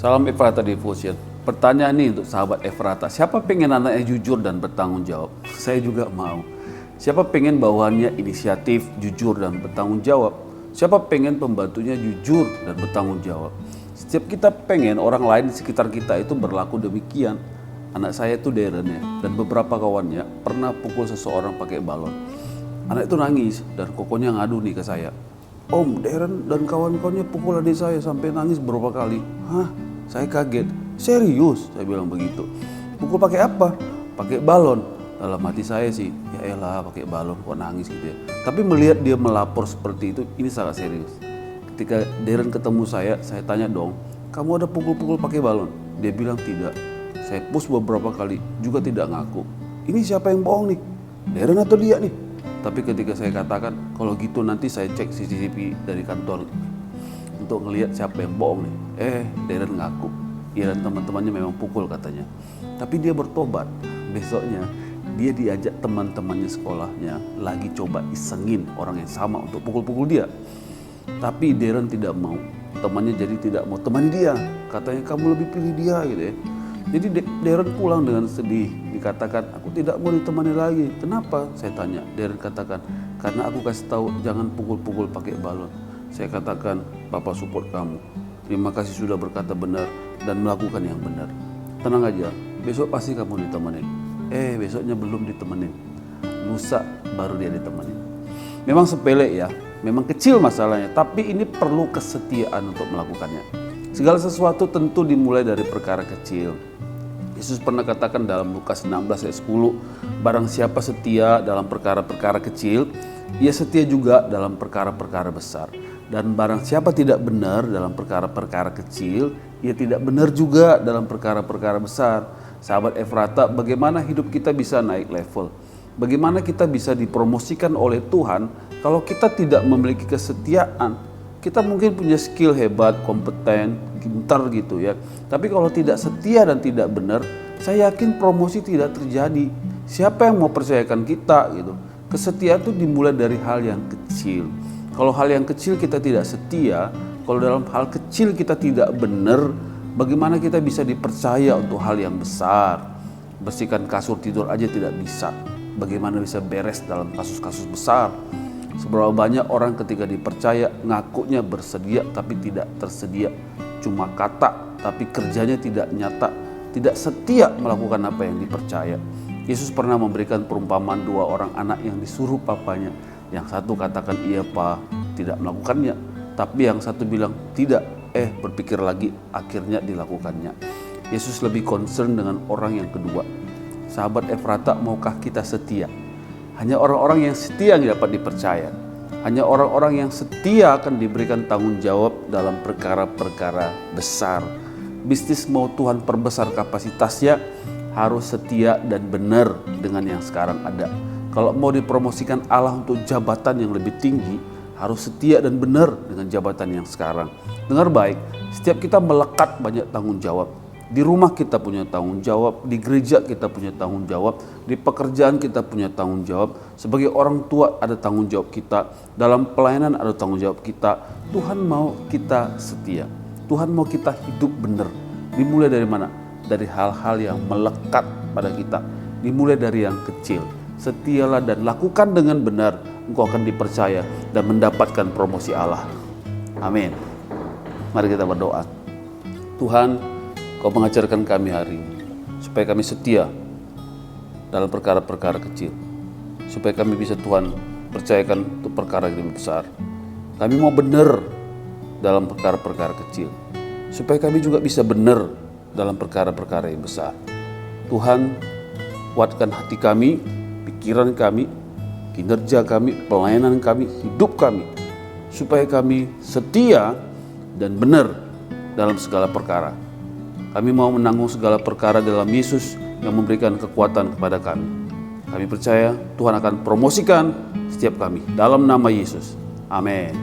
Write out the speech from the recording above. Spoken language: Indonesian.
Salam Efrata Devotion. Pertanyaan ini untuk sahabat Efrata. Siapa pengen anaknya jujur dan bertanggung jawab? Saya juga mau. Siapa pengen bawahannya inisiatif, jujur dan bertanggung jawab? Siapa pengen pembantunya jujur dan bertanggung jawab? Setiap kita pengen orang lain di sekitar kita itu berlaku demikian. Anak saya itu Darren ya, dan beberapa kawannya pernah pukul seseorang pakai balon. Anak itu nangis dan kokonya ngadu nih ke saya. Om, Darren dan kawan-kawannya pukul adik saya sampai nangis beberapa kali. Hah? Saya kaget. Serius? Saya bilang begitu. Pukul pakai apa? Pakai balon. Dalam hati saya sih, ya elah pakai balon kok nangis gitu ya. Tapi melihat dia melapor seperti itu, ini sangat serius. Ketika Darren ketemu saya tanya dong, kamu ada pukul-pukul pakai balon? Dia bilang tidak. Saya push beberapa kali, juga tidak ngaku. Ini siapa yang bohong nih? Darren atau dia nih? Tapi ketika saya katakan, kalau gitu nanti saya cek CCTV dari kantor untuk ngelihat siapa yang bohong nih. Darren ngaku. Dia dan teman-temannya memang pukul katanya. Tapi dia bertobat. Besoknya dia diajak teman-temannya sekolahnya lagi coba isengin orang yang sama untuk pukul-pukul dia. Tapi Darren tidak mau. Temannya jadi tidak mau temani dia. Katanya kamu lebih pilih dia gitu ya. Jadi Darren pulang dengan sedih. Dikatakan aku tidak mau ditemani lagi. Kenapa? Saya tanya. Darren katakan karena aku kasih tahu jangan pukul-pukul pakai balon. Saya katakan Papa support kamu. Terima kasih sudah berkata benar dan melakukan yang benar. Tenang aja, besok pasti kamu ditemenin. Besoknya belum ditemenin. Lusa baru dia ditemenin. Memang sepele ya, memang kecil masalahnya, tapi ini perlu kesetiaan untuk melakukannya. Segala sesuatu tentu dimulai dari perkara kecil. Yesus pernah katakan dalam Lukas 16 ayat 10, barang siapa setia dalam perkara-perkara kecil, ia setia juga dalam perkara-perkara besar. Dan barang siapa tidak benar dalam perkara-perkara kecil, ia tidak benar juga dalam perkara-perkara besar. Sahabat Efrata, bagaimana hidup kita bisa naik level? Bagaimana kita bisa dipromosikan oleh Tuhan kalau kita tidak memiliki kesetiaan? Kita mungkin punya skill hebat, kompeten, pintar gitu ya. Tapi kalau tidak setia dan tidak benar, saya yakin promosi tidak terjadi. Siapa yang mau percayakan kita gitu? Kesetiaan itu dimulai dari hal yang kecil. Kalau hal yang kecil kita tidak setia, kalau dalam hal kecil kita tidak benar, bagaimana kita bisa dipercaya untuk hal yang besar? Bersihkan kasur tidur aja tidak bisa. Bagaimana bisa beres dalam kasus-kasus besar? Seberapa banyak orang ketika dipercaya ngakunya bersedia tapi tidak tersedia. Cuma kata tapi kerjanya tidak nyata. Tidak setia melakukan apa yang dipercaya. Yesus pernah memberikan perumpamaan dua orang anak yang disuruh papanya. Yang satu katakan iya pak, tidak melakukannya. Tapi yang satu bilang tidak, berpikir lagi akhirnya dilakukannya. Yesus lebih concern dengan orang yang kedua. Sahabat Efrata, maukah kita setia? Hanya orang-orang yang setia yang dapat dipercaya. Hanya orang-orang yang setia akan diberikan tanggung jawab dalam perkara-perkara besar. Bisnis mau Tuhan perbesar kapasitasnya, harus setia dan benar dengan yang sekarang ada. Kalau mau dipromosikan Allah untuk jabatan yang lebih tinggi, harus setia dan benar dengan jabatan yang sekarang. Dengar baik, setiap kita melekat banyak tanggung jawab. Di rumah kita punya tanggung jawab, di gereja kita punya tanggung jawab, di pekerjaan kita punya tanggung jawab. Sebagai orang tua ada tanggung jawab kita, dalam pelayanan ada tanggung jawab kita. Tuhan mau kita setia, Tuhan mau kita hidup benar. Dimulai dari mana? Dari hal-hal yang melekat pada kita. Dimulai dari yang kecil. Setialah dan lakukan dengan benar, engkau akan dipercaya dan mendapatkan promosi Allah. Amin. Mari kita berdoa. Tuhan, Kau mengajarkan kami hari ini supaya kami setia dalam perkara-perkara kecil, supaya kami bisa Tuhan percayakan untuk perkara yang lebih besar. Kami mau benar dalam perkara-perkara kecil, supaya kami juga bisa benar dalam perkara-perkara yang besar. Tuhan, kuatkan hati kami, pikiran kami, kinerja kami, pelayanan kami, hidup kami, supaya kami setia dan benar dalam segala perkara. Kami mau menanggung segala perkara dalam Yesus yang memberikan kekuatan kepada kami. Kami percaya Tuhan akan promosikan setiap kami dalam nama Yesus. Amin.